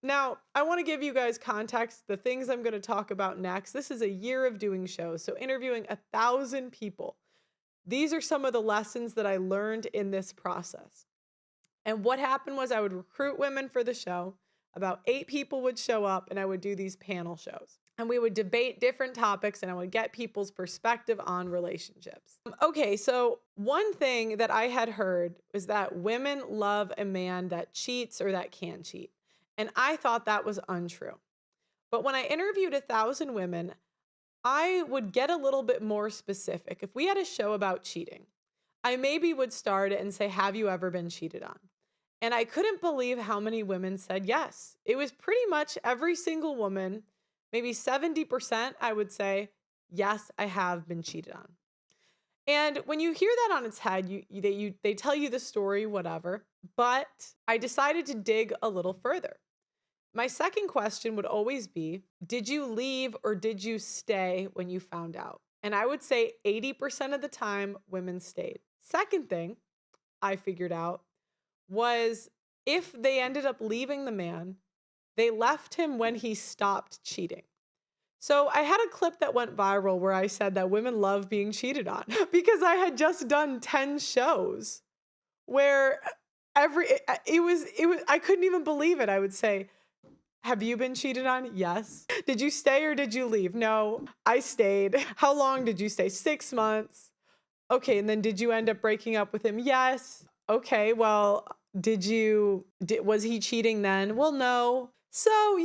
Now, I want to give you guys context, the things I'm going to talk about next. This is a year of doing shows, so interviewing 1,000 people. These are some of the lessons that I learned in this process. And what happened was I would recruit women for the show. About 8 people would show up, and I would do these panel shows. And we would debate different topics, and I would get people's perspective on relationships. Okay, so one thing that I had heard was that women love a man that cheats or that can cheat. And I thought that was untrue. But when I interviewed 1,000 women, I would get a little bit more specific. If we had a show about cheating, I maybe would start it and say, have you ever been cheated on? And I couldn't believe how many women said yes. It was pretty much every single woman, maybe 70%, I would say, yes, I have been cheated on. And when you hear that on its head, they tell you the story, whatever. But I decided to dig a little further. My second question would always be, did you leave or did you stay when you found out? And I would say 80% of the time, women stayed. Second thing I figured out was if they ended up leaving the man, they left him when he stopped cheating. So I had a clip that went viral where I said that women love being cheated on because I had just done 10 shows where it was I couldn't even believe it. I would say, have you been cheated on? Yes. Did you stay or did you leave? No, I stayed. How long did you stay? 6 months. Okay, and then did you end up breaking up with him? Yes. Okay, well, was he cheating then? Well, no. So,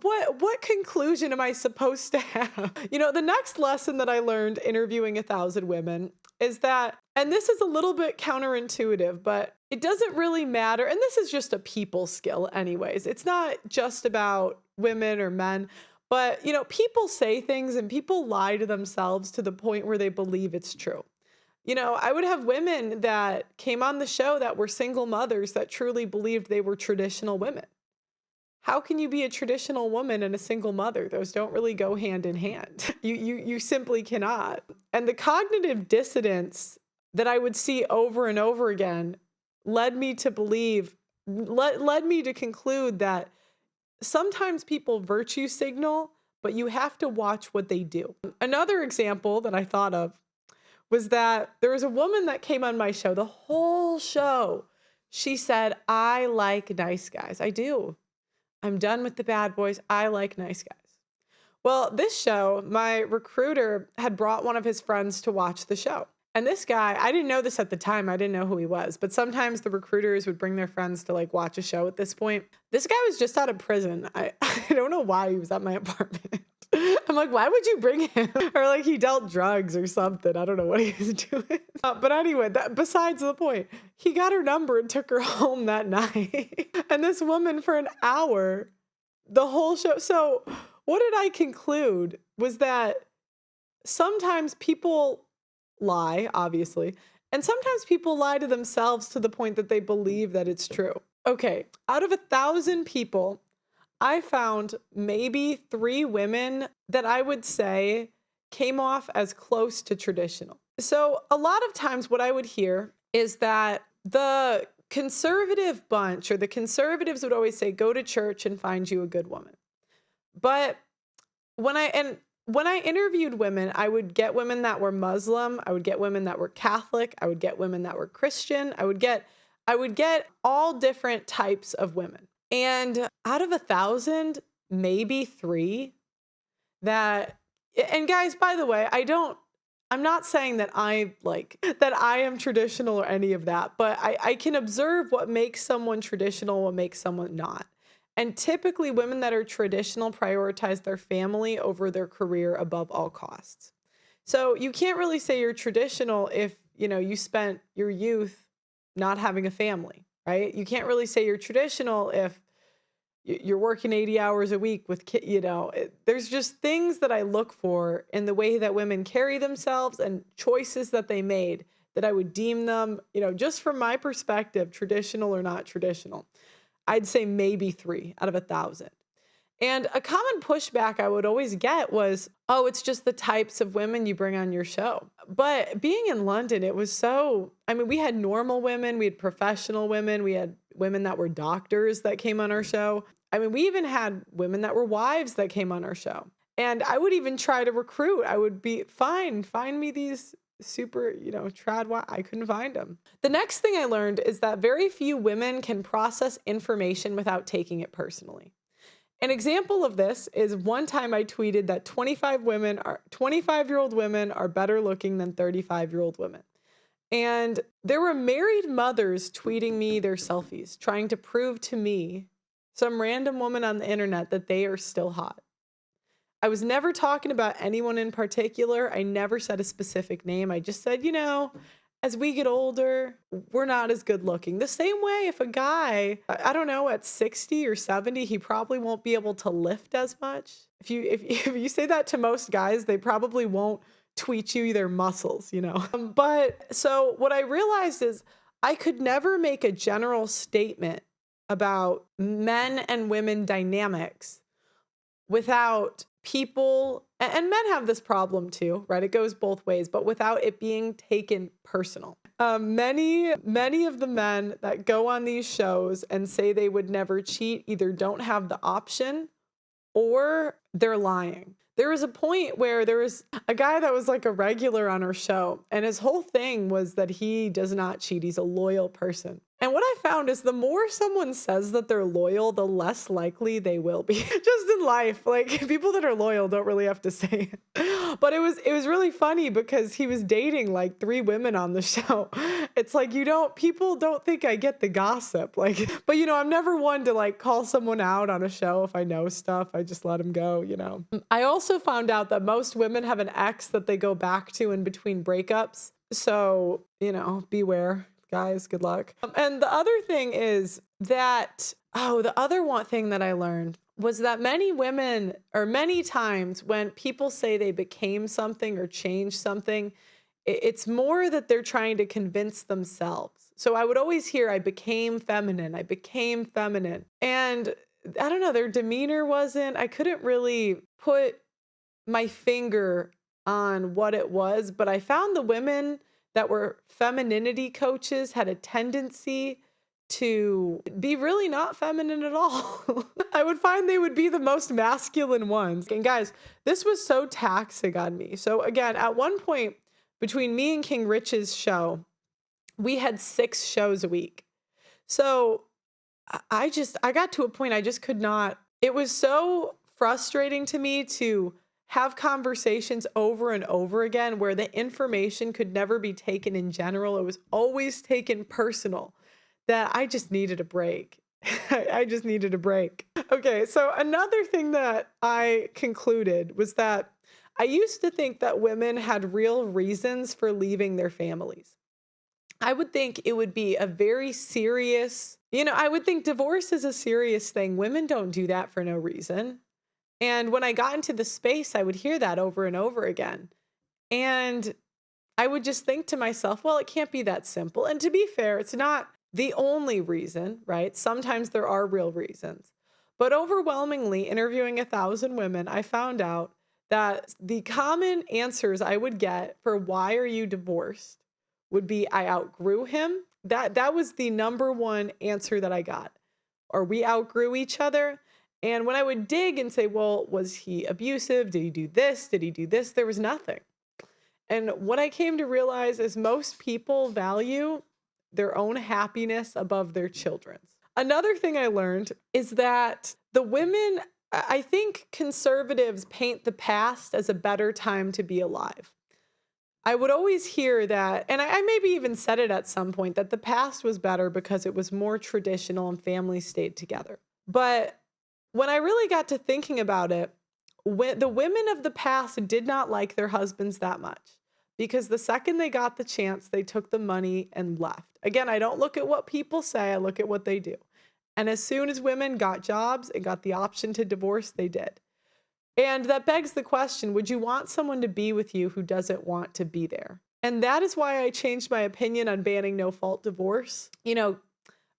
what conclusion am I supposed to have? The next lesson that I learned interviewing 1,000 women is that, and this is a little bit counterintuitive, but it doesn't really matter. And this is just a people skill anyways. It's not just about women or men, but people say things and people lie to themselves to the point where they believe it's true. I would have women that came on the show that were single mothers that truly believed they were traditional women. How can you be a traditional woman and a single mother? Those don't really go hand in hand. You simply cannot. And the cognitive dissonance that I would see over and over again led me to conclude that sometimes people virtue signal, but you have to watch what they do. Another example that I thought of was that there was a woman that came on my show, the whole show. She said, I like nice guys. I do. I'm done with the bad boys. I like nice guys. Well, this show, my recruiter had brought one of his friends to watch the show. And this guy, I didn't know this at the time. I didn't know who he was. But sometimes the recruiters would bring their friends to watch a show at this point. This guy was just out of prison. I don't know why he was at my apartment. I'm like, why would you bring him? Or he dealt drugs or something. I don't know what he was doing. But anyway, besides the point, he got her number and took her home that night. And this woman for an hour, the whole show. So what did I conclude was that sometimes people lie, obviously, and sometimes people lie to themselves to the point that they believe that it's true. Okay, out of 1,000 people, I found maybe 3 women that I would say came off as close to traditional. So a lot of times what I would hear is that the conservative bunch or the conservatives would always say, go to church and find you a good woman. But when I interviewed women, I would get women that were Muslim, I would get women that were Catholic, I would get women that were Christian, I would get all different types of women. And out of 1,000, maybe 3 that, and guys, by the way, I'm not saying that I am traditional or any of that, but I can observe what makes someone traditional, what makes someone not. And typically women that are traditional prioritize their family over their career above all costs. So you can't really say you're traditional if, you spent your youth not having a family, right? You can't really say you're traditional if you're working 80 hours a week with kids, there's just things that I look for in the way that women carry themselves and choices that they made that I would deem them, just from my perspective, traditional or not traditional. I'd say maybe 3 out of 1,000. And a common pushback I would always get was, oh, it's just the types of women you bring on your show. But being in London, it was we had normal women, we had professional women, we had women that were doctors that came on our show. I mean, we even had women that were wives that came on our show. And I would even try to recruit. I would be, fine, find me these super, trad wives. I couldn't find them. The next thing I learned is that very few women can process information without taking it personally. An example of this is one time I tweeted that 25-year-old women are better looking than 35-year-old women. And there were married mothers tweeting me their selfies, trying to prove to me, some random woman on the internet, that they are still hot. I was never talking about anyone in particular. I never said a specific name. I just said, as we get older, we're not as good looking. The same way if a guy, I don't know, at 60 or 70, he probably won't be able to lift as much. If you say that to most guys, they probably won't tweet you their muscles, But so what I realized is I could never make a general statement about men and women dynamics without people, and men have this problem too, right? It goes both ways, but without it being taken personal. Many of the men that go on these shows and say they would never cheat either don't have the option or they're lying. There was a point where there was a guy that was like a regular on our show, and his whole thing was that he does not cheat. He's a loyal person. And what I found is the more someone says that they're loyal, the less likely they will be. Just in life, like people that are loyal don't really have to say it. But it was really funny because he was dating like 3 women on the show. It's like, people don't think I get the gossip. But I'm never one to like call someone out on a show if I know stuff. I just let them go, I also found out that most women have an ex that they go back to in between breakups. So, beware. Guys, good luck. And the other thing is that, the other one thing that I learned was that many women, or many times when people say they became something or changed something, it's more that they're trying to convince themselves. So I would always hear, I became feminine. And I don't know, their demeanor I couldn't really put my finger on what it was, but I found the women that were femininity coaches had a tendency to be really not feminine at all. I would find they would be the most masculine ones. And guys, this was so taxing on me. So again, at one point between me and King Rich's show, we had 6 shows a week. So I got to a point I just could not. It was so frustrating to me to have conversations over and over again where the information could never be taken in general. It was always taken personal, that I just needed a break. I just needed a break. Okay, so another thing that I concluded was that I used to think that women had real reasons for leaving their families. I would think it would be a very serious, I would think divorce is a serious thing. Women don't do that for no reason. And when I got into the space, I would hear that over and over again. And I would just think to myself, well, it can't be that simple. And to be fair, it's not the only reason, right? Sometimes there are real reasons. But overwhelmingly, interviewing 1,000 women, I found out that the common answers I would get for why are you divorced would be, I outgrew him. That was the number one answer that I got. Or we outgrew each other. And when I would dig and say, well, was he abusive? Did he do this? Did he do this? There was nothing. And what I came to realize is most people value their own happiness above their children's. Another thing I learned is that the women, I think conservatives paint the past as a better time to be alive. I would always hear that, and I maybe even said it at some point, that the past was better because it was more traditional and families stayed together. But when I really got to thinking about it, the women of the past did not like their husbands that much because the second they got the chance, they took the money and left. Again, I don't look at what people say, I look at what they do. And as soon as women got jobs and got the option to divorce, they did. And that begs the question, would you want someone to be with you who doesn't want to be there? And that is why I changed my opinion on banning no-fault divorce.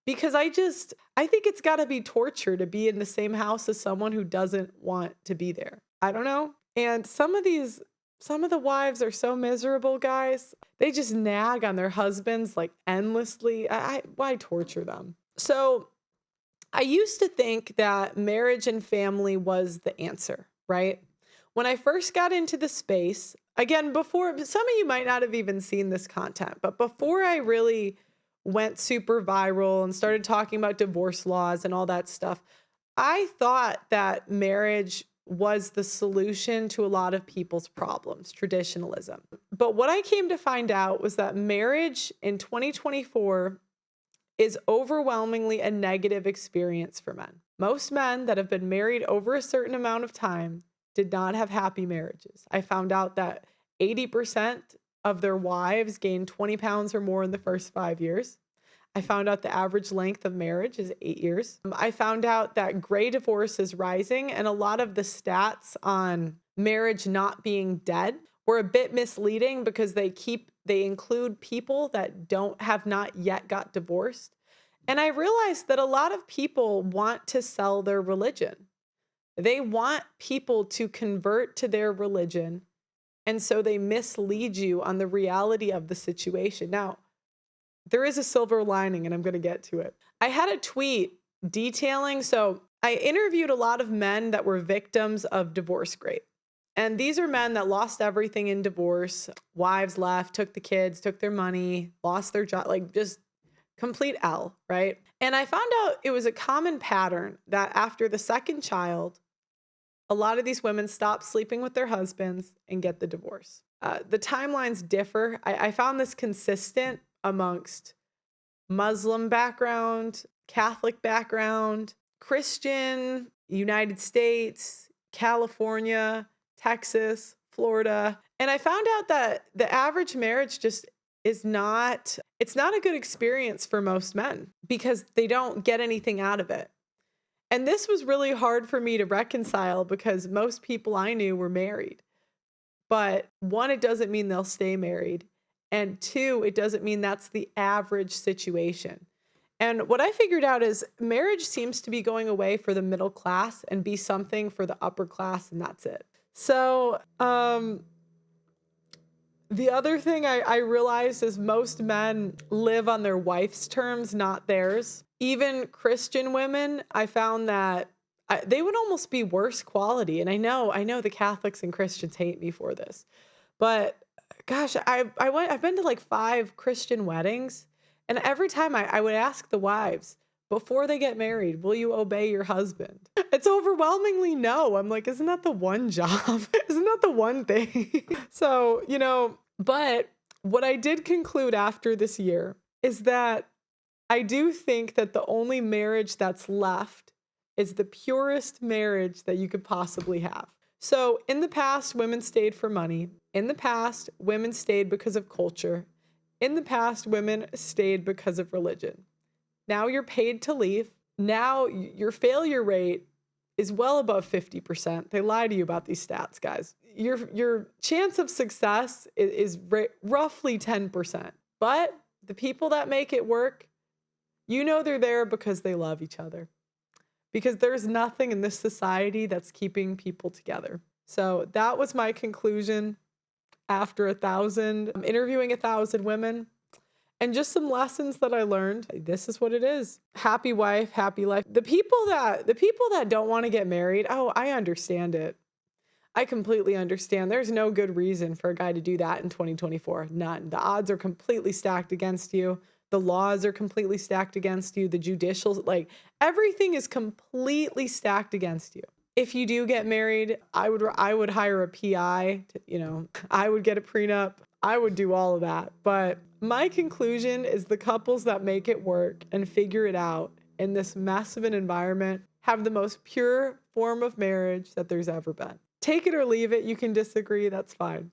Because I think it's got to be torture to be in the same house as someone who doesn't want to be there. I don't know. And some of the wives are so miserable, guys. They just nag on their husbands like endlessly. Why torture them? So I used to think that marriage and family was the answer, right? When I first got into the space, again, before some of you might not have even seen this content, but before I really went super viral and started talking about divorce laws and all that stuff, I thought that marriage was the solution to a lot of people's problems, traditionalism. But what I came to find out was that marriage in 2024 is overwhelmingly a negative experience for men. Most men that have been married over a certain amount of time did not have happy marriages. I found out that 80% of their wives gained 20 pounds or more in the first 5 years. I found out the average length of marriage is 8 years. I found out that gray divorce is rising, and a lot of the stats on marriage not being dead were a bit misleading because they include people that have not yet got divorced. And I realized that a lot of people want to sell their religion. They want people to convert to their religion, and so they mislead you on the reality of the situation. Now, there is a silver lining, and I'm going to get to it. I had a tweet detailing, so I interviewed a lot of men that were victims of divorce rape. And these are men that lost everything in divorce. Wives left, took the kids, took their money, lost their job, like just complete L, right? And I found out it was a common pattern that after the second child, a lot of these women stop sleeping with their husbands and get the divorce. The timelines differ. I found this consistent amongst Muslim background, Catholic background, Christian, United States, California, Texas, Florida. And I found out that the average marriage just it's not a good experience for most men because they don't get anything out of it. And this was really hard for me to reconcile because most people I knew were married. But one, it doesn't mean they'll stay married. And two, it doesn't mean that's the average situation. And what I figured out is marriage seems to be going away for the middle class and be something for the upper class, and that's it. So, the other thing I realized is most men live on their wife's terms, not theirs. Even Christian women, I found that they would almost be worse quality. And I know the Catholics and Christians hate me for this, but gosh, I've been to like 5 Christian weddings, and every time I would ask the wives before they get married, will you obey your husband? It's overwhelmingly no. I'm like, isn't that the one job? Isn't that the one thing? So, but what I did conclude after this year is that I do think that the only marriage that's left is the purest marriage that you could possibly have. So in the past, women stayed for money. In the past, women stayed because of culture. In the past, women stayed because of religion. Now you're paid to leave. Now your failure rate is well above 50%. They lie to you about these stats, guys. Your chance of success is roughly 10%. But the people that make it work, they're there because they love each other. Because there's nothing in this society that's keeping people together. So that was my conclusion after interviewing 1,000 women. And just some lessons that I learned. This is what it is. Happy wife, happy life. The people that don't want to get married, oh, I understand it. I completely understand. There's no good reason for a guy to do that in 2024. None. The odds are completely stacked against you. The laws are completely stacked against you. The judicial, everything is completely stacked against you. If you do get married, I would hire a PI. I would get a prenup. I would do all of that. But my conclusion is the couples that make it work and figure it out in this mess of an environment have the most pure form of marriage that there's ever been. Take it or leave it. You can disagree. That's fine.